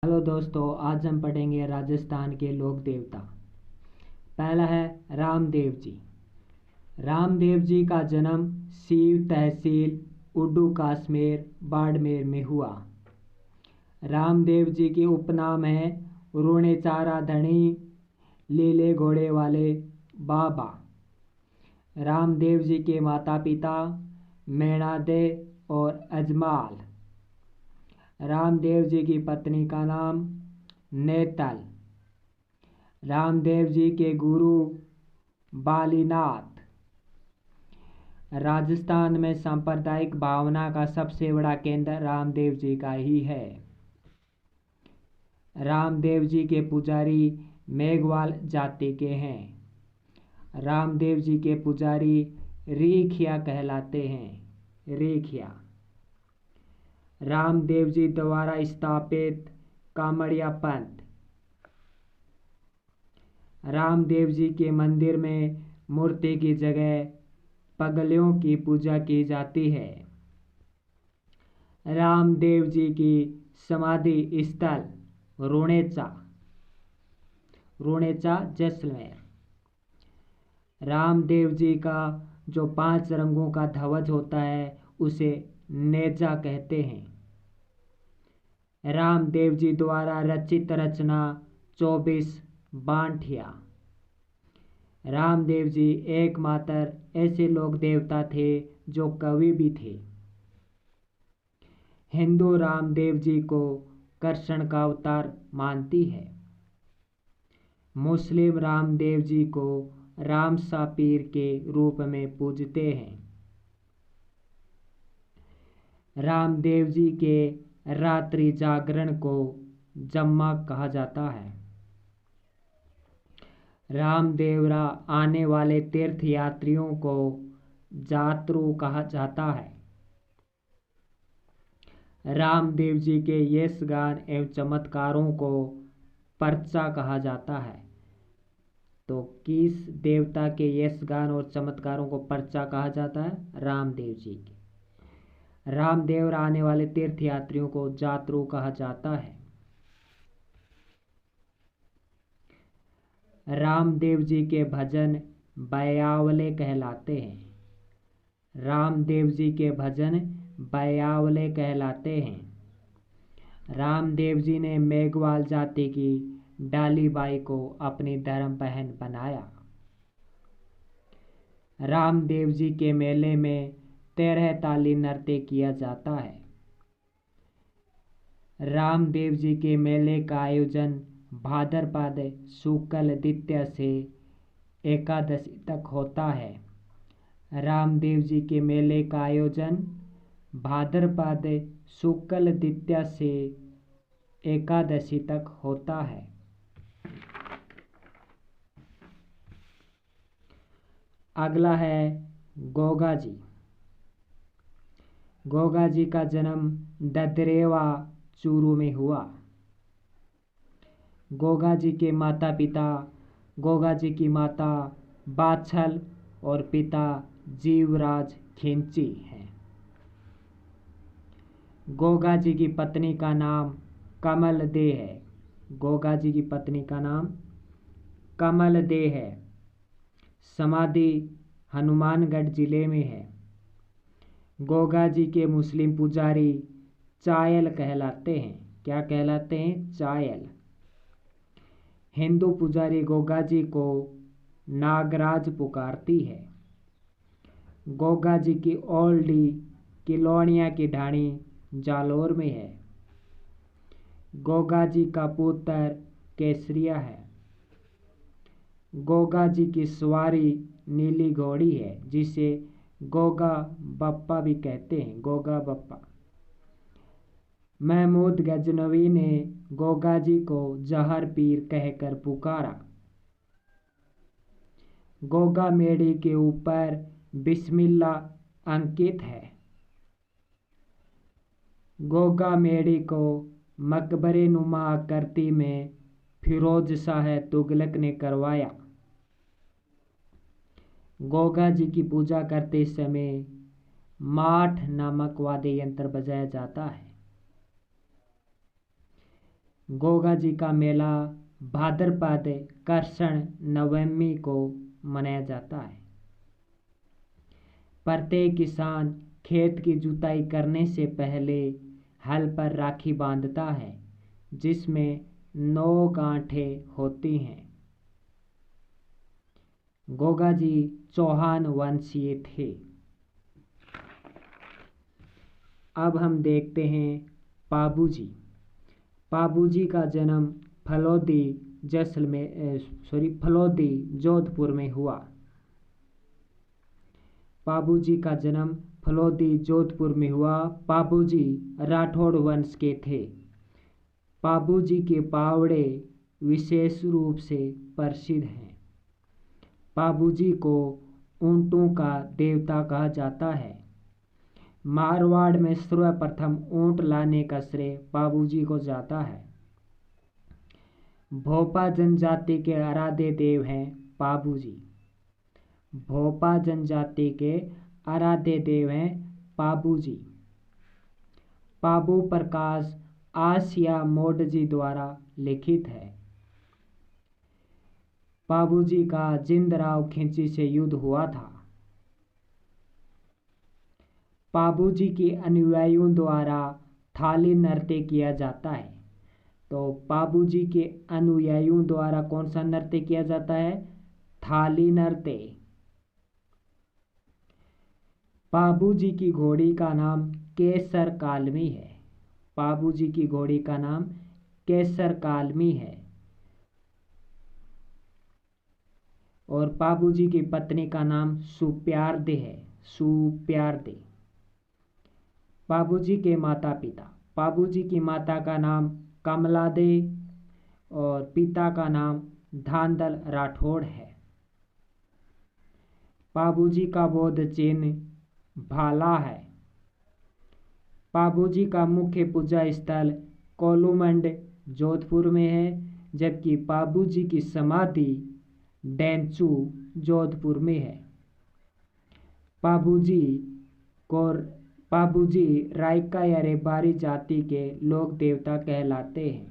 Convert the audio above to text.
Hello दोस्तों, आज हम पढ़ेंगे राजस्थान के लोक देवता। पहला है रामदेव जी। रामदेव जी का जन्म सीव तहसील उड्डू काश्मीर बाड़मेर में हुआ। रामदेव जी के उपनाम है रूणे चारा धनी, लीले घोड़े वाले बाबा। रामदेव जी के माता पिता मैणादे और अजमाल। रामदेव जी की पत्नी का नाम नेतल। रामदेव जी के गुरु बालीनाथ। राजस्थान में सांप्रदायिक भावना का सबसे बड़ा केंद्र रामदेव जी का ही है। रामदेव जी के पुजारी मेघवाल जाति के हैं। रामदेव जी के पुजारी रीखिया कहलाते हैं। रीखिया रामदेव जी द्वारा स्थापित कामड़िया पंथ। रामदेव जी के मंदिर में मूर्ति की जगह पगलियों की पूजा की जाती है। रामदेव जी की समाधि स्थल रूणेचा जैसलमेर। रामदेव जी का जो 5 रंगों का ध्वज होता है उसे नेजा कहते हैं। रामदेव जी द्वारा रचित रचना 24 बांठिया। रामदेव जी एकमात्र ऐसे लोक देवता थे जो कवि भी थे। हिंदू रामदेव जी को कृष्ण का अवतार मानती है। मुस्लिम रामदेव जी को रामसा पीर के रूप में पूजते हैं। रामदेव जी के रात्रि जागरण को जम्मा कहा जाता है। रामदेवरा आने वाले तीर्थ यात्रियों को जातरू कहा जाता है। रामदेव जी के यश गान एवं चमत्कारों को पर्चा कहा जाता है। तो किस देवता के यश गान और चमत्कारों को पर्चा कहा जाता है? रामदेव जी के। रामदेव आने वाले तीर्थ यात्रियों को जातरू कहा जाता है। रामदेव जी के भजन बयावले कहलाते हैं। रामदेव जी के भजन बयावले कहलाते हैं। रामदेव जी ने मेघवाल जाति की डालीबाई को अपनी धर्म बहन बनाया। रामदेव जी के मेले में 13 ताली नृत्य किया जाता है। रामदेव जी के मेले का आयोजन भाद्रपद शुक्ल द्वितीया से एकादशी तक होता है। रामदेव जी के मेले का आयोजन भाद्रपद शुक्ल द्वितीया से एकादशी तक होता है। अगला है गोगा जी। गोगा जी का जन्म ददरेवा चूरू में हुआ। गोगा जी के माता पिता गोगा जी की माता बाछल और पिता जीवराज खिंची हैं। गोगा जी की पत्नी का नाम कमल दे है। गोगा जी की पत्नी का नाम कमल दे है। समाधि हनुमानगढ़ जिले में है। गोगा जी के मुस्लिम पुजारी चायल कहलाते हैं। क्या कहलाते हैं? चायल। हिंदू पुजारी गोगा जी को नागराज पुकारती है। गोगा जी की ओल्डी किलोनिया की ढाणी जालोर में है। गोगा जी का पुत्र केसरिया है। गोगा जी की सवारी नीली घोड़ी है जिसे गोगा बप्पा भी कहते हैं। गोगा बप्पा। महमूद गजनवी ने गोगा जी को जहर पीर कहकर पुकारा। गोगा मेढ़ी के ऊपर बिस्मिल्लाह अंकित है। गोगा मेढ़ी को मकबरे नुमा आकृति में फिरोज शाह तुगलक ने करवाया। गोगा जी की पूजा करते समय माठ नामक वाद्य यंत्र बजाया जाता है। गोगा जी का मेला भाद्रपद कृष्ण नवमी को मनाया जाता है। प्रत्येक किसान खेत की जुताई करने से पहले हल पर राखी बांधता है, जिसमें 9 गांठें होती हैं। गोगा जी चौहान वंशीय थे। अब हम देखते हैं पाबू जी। पाबू जी का जन्म फलोदी जोधपुर में हुआ। पाबू जी का जन्म फलोदी जोधपुर में हुआ। पाबू जी राठौड़ वंश के थे। पाबू जी के पावड़े विशेष रूप से प्रसिद्ध हैं। पाबू जी को ऊंटों का देवता कहा जाता है। मारवाड़ में सर्वप्रथम ऊंट लाने का श्रेय पाबू जी को जाता है। भोपा जनजाति के आराध्य देव हैं पाबू जी। भोपा जनजाति के आराध्य देव हैं पाबू जी। पाबू प्रकाश आसिया मोडजी द्वारा लिखित है। पाबू जी का जिंदराव खिंची से युद्ध हुआ था। पाबू जी के अनुयायियों द्वारा थाली नृत्य किया जाता है। तो पाबू जी के अनुयायियों द्वारा कौन सा नृत्य किया जाता है? थाली नृत्य। पाबू जी की घोड़ी का नाम केसर कालमी है। पाबू जी की घोड़ी का नाम केसर कालमी है। और पाबू जी की पत्नी का नाम सुप्यारदे है। सुप्यारदे। पाबू जी के माता पिता। पाबू जी की माता का नाम कमला दे और पिता का नाम धांधल राठौड़ है। पाबू जी का बौद्ध चिन्ह भाला है। पाबू जी का मुख्य पूजा स्थल कोलूमंड जोधपुर में है, जबकि पाबू जी की समाधि डेंचू जोधपुर में है। पाबू जी रायका या रेबारी जाति के लोक देवता कहलाते हैं।